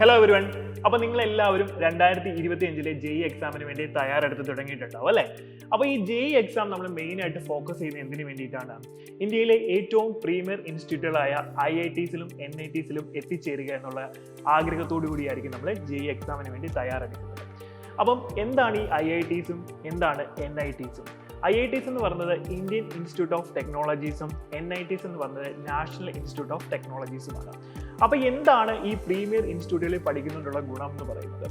Hello everyone. അപ്പൊ നിങ്ങൾ എല്ലാവരും 2025 JEE എക്സാമിന് വേണ്ടി തയ്യാറെടുത്ത് തുടങ്ങിയിട്ടുണ്ടാവും അല്ലേ? അപ്പൊ ഈ JEE എക്സാം നമ്മൾ മെയിൻ ആയിട്ട് ഫോക്കസ് ചെയ്യുന്നത് എന്തിനു വേണ്ടിയിട്ടാണ്? ഇന്ത്യയിലെ ഏറ്റവും പ്രീമിയർ ഇൻസ്റ്റിറ്റ്യൂട്ടുകളായ IITസിലും NITസിലും എത്തിച്ചേരുക എന്നുള്ള ആഗ്രഹത്തോടു കൂടിയായിരിക്കും നമ്മൾ JEE എക്സാമിന് വേണ്ടി തയ്യാറെടുക്കുന്നത്. അപ്പം എന്താണ് ഈ IITസും എന്താണ് NITസും? IITs എന്ന് പറയുന്നത് ഇന്ത്യൻ ഇൻസ്റ്റിറ്റ്യൂട്ട് ഓഫ് ടെക്നോളജീസും NITs എന്ന് പറയുന്നത് നാഷണൽ ഇൻസ്റ്റിറ്റ്യൂട്ട് ഓഫ് ടെക്നോളജീസുമാണ്. അപ്പോൾ എന്താണ് ഈ പ്രീമിയർ ഇൻസ്റ്റിറ്റ്യൂട്ടുകളിൽ പഠിക്കുന്നതിനുള്ള ഗുണം എന്ന് പറയുന്നത്?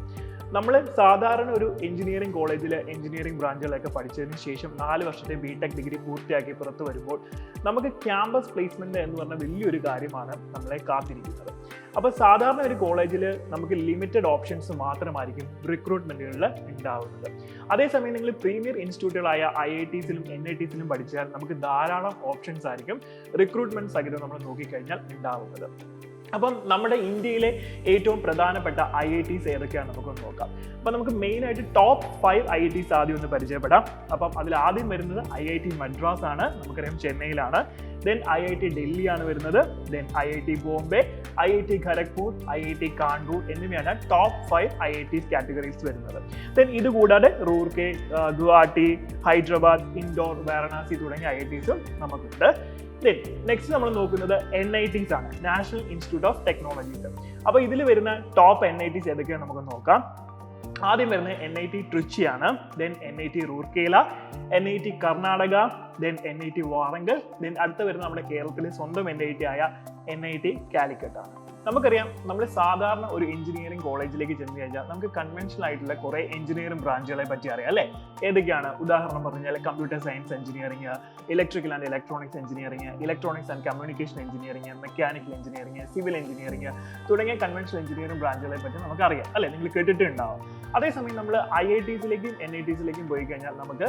നമ്മൾ സാധാരണ ഒരു എഞ്ചിനീയറിംഗ് കോളേജിൽ എഞ്ചിനീയറിംഗ് ബ്രാഞ്ചുകളൊക്കെ പഠിച്ചതിന് ശേഷം 4 വർഷത്തെ BTech ഡിഗ്രി പൂർത്തിയാക്കി പുറത്തു വരുമ്പോൾ നമുക്ക് ക്യാമ്പസ് പ്ലേസ്മെന്റ് എന്ന് പറഞ്ഞ വലിയൊരു കാര്യമാണ് നമ്മളെ കാത്തിരിക്കുന്നത്. അപ്പോൾ സാധാരണ ഒരു കോളേജിൽ നമുക്ക് ലിമിറ്റഡ് ഓപ്ഷൻസ് മാത്രമായിരിക്കും റിക്രൂട്ട്മെന്റുകളിൽ ഉണ്ടാവുന്നത്. അതേസമയം നിങ്ങൾ പ്രീമിയർ ഇൻസ്റ്റിറ്റ്യൂട്ടുകളായ IITസിലും NITസിലും പഠിച്ചാൽ നമുക്ക് ധാരാളം ഓപ്ഷൻസ് ആയിരിക്കും റിക്രൂട്ട്മെന്റ് സഹിതം നമ്മൾ നോക്കിക്കഴിഞ്ഞാൽ ഉണ്ടാവുന്നത്. അപ്പം നമ്മുടെ ഇന്ത്യയിലെ ഏറ്റവും പ്രധാനപ്പെട്ട IITs ഏതൊക്കെയാണ് നമുക്കൊന്ന് നോക്കാം. അപ്പം നമുക്ക് മെയിൻ ആയിട്ട് ടോപ്പ് 5 IITs ആദ്യം ഒന്ന് പരിചയപ്പെടാം. അപ്പം അതിൽ ആദ്യം വരുന്നത് IIT മദ്രാസ് ആണ്, നമുക്കറിയാം ചെന്നൈയിലാണ്. ദെൻ IIT ഡൽഹി ആണ് വരുന്നത്. Then IIT Bombay, IIT Kharagpur, IIT Kanpur എന്നിവയാണ് ടോപ്പ് 5 IITs കാറ്റഗറീസ് വരുന്നത്. ദെൻ ഇത് കൂടാതെ റൂർക്കെ, ഗുവാഹട്ടി, ഹൈദരാബാദ്, ഇൻഡോർ, വാരണാസി തുടങ്ങിയ IITസും നമുക്കുണ്ട്. നെക്സ്റ്റ് നമ്മൾ നോക്കുന്നത് NITs ആണ്, നാഷണൽ ഇൻസ്റ്റിറ്റ്യൂട്ട് ഓഫ് ടെക്നോളജീസ്. അപ്പോൾ ഇതിൽ വരുന്ന ടോപ്പ് NITs ഏതൊക്കെയാണ് നമുക്ക് നോക്കാം. ആദ്യം വരുന്നത് NIT ട്രിച്ചി ആണ്. Then NIT Rourkela, NIT Karnataka, then NIT Warangal. Then അടുത്ത വരുന്ന നമ്മുടെ കേരളത്തിലെ സ്വന്തം NIT ആയ NIT കാലിക്കറ്റ് ആണ്. നമുക്കറിയാം, നമ്മൾ സാധാരണ ഒരു എഞ്ചിനീയറിംഗ് കോളേജിലേക്ക് ചെന്ന് കഴിഞ്ഞാൽ നമുക്ക് കൺവെൻഷനൽ ആയിട്ടുള്ള കുറേ എഞ്ചിനീയറിംഗ് ബ്രാഞ്ചുകളെ പറ്റി അറിയാം അല്ലേ? ഏതൊക്കെയാണ്? ഉദാഹരണം പറഞ്ഞാൽ computer science engineering, electrical and electronics engineering, electronics and communication engineering, mechanical engineering, civil engineering തുടങ്ങിയ കൺവെൻഷനൽ എഞ്ചിനീയറിംഗ് ബ്രാഞ്ചുകളെ പറ്റി നമുക്ക് അറിയാം അല്ലേ? നിങ്ങൾ കേട്ടിട്ടുണ്ടാവും. അതേസമയം നമ്മൾ IITസിലേക്കും NITസിലേക്കും പോയി കഴിഞ്ഞാൽ നമുക്ക്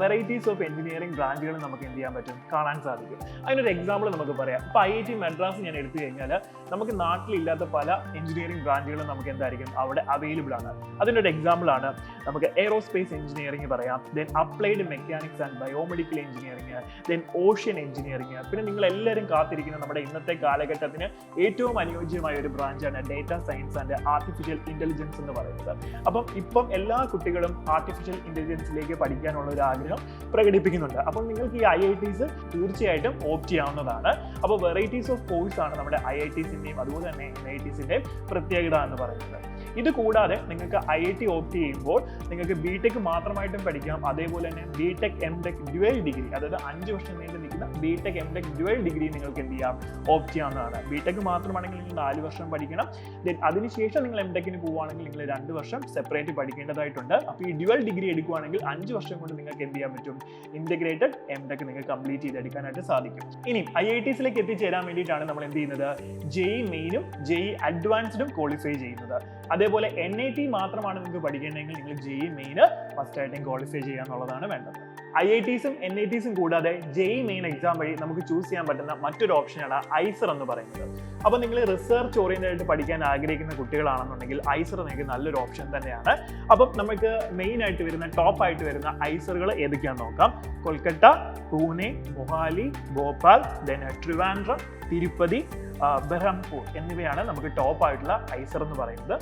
വെറൈറ്റീസ് ഓഫ് എഞ്ചിനീയറിംഗ് ബ്രാഞ്ചുകൾ നമുക്ക് എന്ത് ചെയ്യാൻ പറ്റും? കാണാൻ സാധിക്കും. അതിനൊരു എക്സാമ്പിൾ നമുക്ക് പറയാം. ഇപ്പോൾ IIT മദ്രാസ് ഞാൻ എടുത്തു കഴിഞ്ഞാൽ നമുക്ക് നാട്ടിലില്ലാത്ത പല എഞ്ചിനീയറിംഗ് ബ്രാഞ്ചുകളും നമുക്ക് എന്തായിരിക്കും അവിടെ അവൈലബിൾ ആണ്. അതിൻ്റെ ഒരു എക്സാമ്പിൾ ആണ് നമുക്ക് എയ്റോസ്പേസ് എഞ്ചിനീയറിംഗ് പറയാം. Then applied mechanics and biomedical engineering, then ocean engineering. പിന്നെ നിങ്ങൾ എല്ലാവരും കാത്തിരിക്കുന്ന നമ്മുടെ ഇന്നത്തെ കാലഘട്ടത്തിന് ഏറ്റവും അനുയോജ്യമായ ഒരു ബ്രാഞ്ചാണ് data science and artificial intelligence എന്ന് പറയുന്നത്. അപ്പം ഇപ്പം എല്ലാ കുട്ടികളും ആർട്ടിഫിഷ്യൽ ഇന്റലിജൻസിലേക്ക് പഠിക്കാനുള്ള ഒരു ആഗ്രഹം പ്രകടിപ്പിക്കുന്നുണ്ട്. അപ്പം നിങ്ങൾക്ക് ഈ IITs തീർച്ചയായിട്ടും ഓപ്റ്റ് ചെയ്യാവുന്നതാണ്. അപ്പോൾ വെറൈറ്റീസ് ഓഫ് കോഴ്സ് ആണ് നമ്മുടെ IITസിന്റെയും അതുപോലെ തന്നെ NITസിന്റെയും പ്രത്യേകത എന്ന് പറയുന്നത്. ഇത് കൂടാതെ നിങ്ങൾക്ക് IIT ഓപ്റ്റ് ചെയ്യുമ്പോൾ നിങ്ങൾക്ക് BTech മാത്രമായിട്ടും പഠിക്കാം. അതേപോലെ തന്നെ BTech MTech ഡ്യുവൽ ഡിഗ്രി, അതായത് 5 വർഷം നീണ്ടു നിൽക്കുന്ന BTech MTech ഡ്യുവൽ ഡിഗ്രി നിങ്ങൾക്ക് എന്ത് ചെയ്യാം? ഓപ്റ്റ് ചെയ്യാവുന്നതാണ്. BTech മാത്രമാണെങ്കിൽ നിങ്ങൾ 4 വർഷം പഠിക്കണം. ദെൻ അതിനുശേഷം നിങ്ങൾ MTechന് പോവുകയാണെങ്കിൽ നിങ്ങൾ 2 വർഷം സെപ്പറേറ്റ് പഠിക്കേണ്ടതായിട്ടുണ്ട്. അപ്പോൾ ഈ ഡ്യുവൽ ഡിഗ്രി എടുക്കുകയാണെങ്കിൽ 5 വർഷം കൊണ്ട് നിങ്ങൾക്ക് എന്ത് ചെയ്യാൻ പറ്റും? ഇന്റഗ്രേറ്റഡ് MTech നിങ്ങൾക്ക് കംപ്ലീറ്റ് ചെയ്തെടുക്കാനായിട്ട് സാധിക്കും. ഇനി IITസിലേക്ക് എത്തിച്ചേരാൻ വേണ്ടിയിട്ടാണ് നമ്മൾ എന്ത് ചെയ്യുന്നത്? JEE മെയിനും JEE അഡ്വാൻസ്ഡും ക്വാളിഫൈ ചെയ്യുന്നത്. അതേപോലെ NIT മാത്രമാണ് നിങ്ങൾക്ക് പഠിക്കേണ്ടതെങ്കിൽ നിങ്ങൾ JEE മെയിൻ ഫസ്റ്റ് ആയിട്ടും ക്വാളിഫൈ ചെയ്യാന്നുള്ളതാണ് വേണ്ടത്. IITസും NITസും കൂടാതെ JEE മെയിൻ എക്സാം വഴി നമുക്ക് ചൂസ് ചെയ്യാൻ പറ്റുന്ന മറ്റൊരു ഓപ്ഷനാണ് IISER എന്ന് പറയുന്നത്. അപ്പോൾ നിങ്ങൾ റിസർച്ച് ഓറിയന്റഡ് ആയിട്ട് പഠിക്കാൻ ആഗ്രഹിക്കുന്ന കുട്ടികളാണെന്നുണ്ടെങ്കിൽ IISER നിങ്ങൾക്ക് നല്ലൊരു ഓപ്ഷൻ തന്നെയാണ്. അപ്പം നമുക്ക് മെയിൻ ആയിട്ട് വരുന്ന ടോപ്പ് ആയിട്ട് വരുന്ന IISERകൾ ഏതൊക്കെയാണെന്ന് നോക്കാം. കൊൽക്കത്ത, പൂനെ, മൊഹാലി, ഭോപ്പാൽ, ദെൻ ട്രിവാൻഡ്രം, തിരുപ്പതി, ബെർഹംപൂർ എന്നിവയാണ് നമുക്ക് ടോപ്പ് ആയിട്ടുള്ള IISER എന്ന് പറയുന്നത്.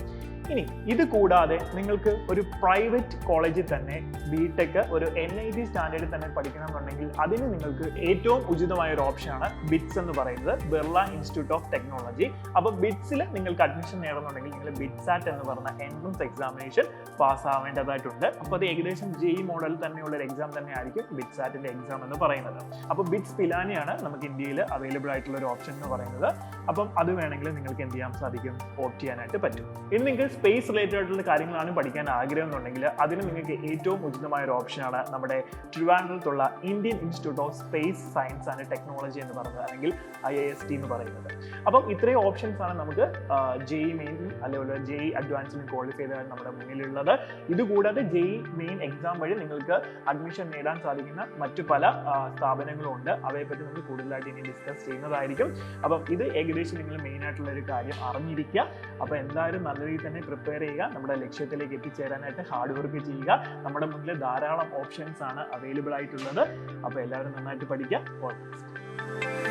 ഇനി ഇത് കൂടാതെ നിങ്ങൾക്ക് ഒരു പ്രൈവറ്റ് കോളേജിൽ തന്നെ BTech ഒരു NIT സ്റ്റാൻഡേർഡിൽ തന്നെ പഠിക്കണമെന്നുണ്ടെങ്കിൽ അതിന് നിങ്ങൾക്ക് ഏറ്റവും ഉചിതമായ ഒരു ഓപ്ഷനാണ് BITS എന്ന് പറയുന്നത്, ബിർള ഇൻസ്റ്റിറ്റ്യൂട്ട് ഓഫ് ടെക്നോളജി. അപ്പോൾ BITSൽ നിങ്ങൾക്ക് അഡ്മിഷൻ നേടണമെന്നുണ്ടെങ്കിൽ നിങ്ങൾ BITSAT എന്ന് പറഞ്ഞ എൻട്രൻസ് എക്സാമിനേഷൻ പാസ് ആവേണ്ടതായിട്ടുണ്ട്. അപ്പോൾ അത് ഏകദേശം JEE മോഡൽ തന്നെയുള്ള ഒരു എക്സാം തന്നെ ആയിരിക്കും BITSATന്റെ എക്സാം എന്ന് പറയുന്നത്. അപ്പോൾ BITS പിലാനിയാണ് നമുക്ക് ഇന്ത്യയിൽ അവൈലബിൾ ആയിട്ടുള്ള ഒരു ഓപ്ഷൻ എന്ന് പറയുന്നത്. അപ്പം അത് വേണമെങ്കിൽ നിങ്ങൾക്ക് എന്ത് ചെയ്യാൻ സാധിക്കും? ഓപ്റ്റ് ചെയ്യാനായിട്ട് പറ്റും. ഇനി നിങ്ങൾക്ക് സ്പേസ് റിലേറ്റഡ് ആയിട്ടുള്ള കാര്യങ്ങളാണ് പഠിക്കാൻ ആഗ്രഹം എന്നുണ്ടെങ്കിൽ അതിന് നിങ്ങൾക്ക് ഏറ്റവും ഉചിതമായ ഒരു ഓപ്ഷനാണ് നമ്മുടെ ട്രിവാൻഡ്രത്തുള്ള Indian institute of space science and technology എന്ന് പറയുന്നത്, അല്ലെങ്കിൽ IIST എന്ന് പറയുന്നത്. അപ്പം ഇത്രയും ഓപ്ഷൻസ് ആണ് നമുക്ക് JEE മെയിൻ അല്ലെങ്കിൽ JEE അഡ്വാൻസിലും ക്വാളിഫൈ ചെയ്താൽ നമ്മുടെ മുന്നിലുള്ളത്. ഇതുകൂടാതെ JEE മെയിൻ എക്സാം വഴി നിങ്ങൾക്ക് അഡ്മിഷൻ നേടാൻ സാധിക്കുന്ന മറ്റു പല സ്ഥാപനങ്ങളും ഉണ്ട്. അവയെപ്പറ്റി നമുക്ക് കൂടുതലായിട്ട് ഇനി ഡിസ്കസ് ചെയ്യുന്നതായിരിക്കും. അപ്പം ഇത് ഏകദേശം നിങ്ങൾ മെയിൻ ആയിട്ടുള്ള ഒരു കാര്യം അറിഞ്ഞിരിക്കുക. അപ്പോൾ എന്തായാലും നല്ല രീതിയിൽ തന്നെ പ്രിപ്പയർ ചെയ്യുക. നമ്മുടെ ലക്ഷ്യത്തിലേക്ക് എത്തിച്ചേരാനായിട്ട് ഹാർഡ് വർക്ക് ചെയ്യുക. നമ്മുടെ മുന്നിൽ ധാരാളം ഓപ്ഷൻസ് ആണ് അവൈലബിൾ ആയിട്ടുള്ളത്. അപ്പോൾ എല്ലാവരും നന്നായിട്ട് പഠിക്കുക. All the best.